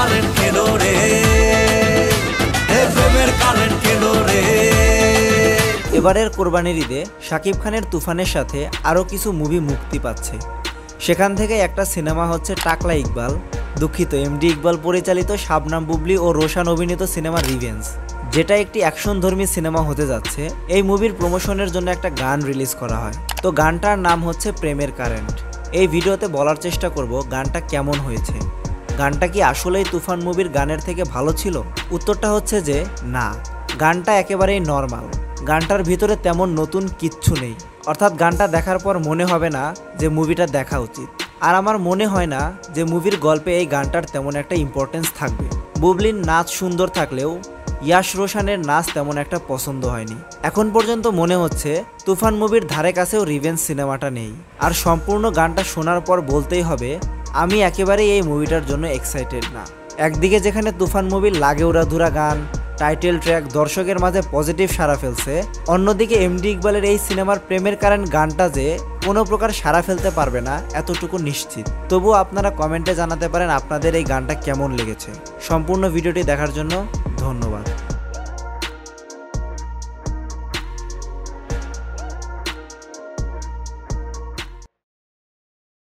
Current খেলো রে, প্রেমের কারেন্ট খেলো রে। এবারের কোরবানির ঈদে শাকিব খানের তুফানের সাথে আরও কিছু মুভি মুক্তি পাচ্ছে। সেখান থেকে একটা সিনেমা হচ্ছে টাকলা ইকবাল, দুঃখিত এমডি ইকবাল পরিচালিত শাবনাম বুবলি ও রোশান অভিনীত সিনেমা রিভেঞ্জ, যেটা একটি অ্যাকশনধর্মী সিনেমা হতে যাচ্ছে। এই মুভির প্রমোশনের জন্য একটা গান রিলিজ করা হয়, তো গানটার নাম হচ্ছে প্রেমের কারেন্ট। এই ভিডিওতে বলার চেষ্টা করব গানটা কেমন হয়েছে। গানটা কি আসলেই তুফান মুভির গানের থেকে ভালো ছিল? উত্তরটা হচ্ছে যে না, গানটা একেবারেই নর্মাল। গানটার ভিতরে তেমন নতুন কিচ্ছু নেই, অর্থাৎ গানটা দেখার পর মনে হবে না যে মুভিটা দেখা উচিত। আর আমার মনে হয় না যে মুভির গল্পে এই গানটার তেমন একটা ইম্পর্টেন্স থাকবে। বুবলির নাচ সুন্দর থাকলেও ইয়াশ রোশানের নাচ তেমন একটা পছন্দ হয়নি। এখন পর্যন্ত মনে হচ্ছে তুফান মুভির ধারে কাছেও রিভেঞ্জ সিনেমাটা নেই। আর সম্পূর্ণ গানটা শোনার পর বলতেই হবে আমি একেবারেই এই মুভিটার জন্য এক্সাইটেড না। একদিকে যেখানে তুফান মুভির লাগে উড়াধুরা গান, টাইটেল ট্র্যাক দর্শকের মাঝে পজিটিভ সাড়া ফেলছে, অন্যদিকে এমডি ইকবালের এই সিনেমার প্রেমের কারেন্ট গানটা যে কোনো প্রকার সাড়া ফেলতে পারবে না এতটুকু নিশ্চিত। তবুও আপনারা কমেন্টে জানাতে পারেন আপনাদের এই গানটা কেমন লেগেছে। সম্পূর্ণ ভিডিওটি দেখার জন্য ধন্যবাদ।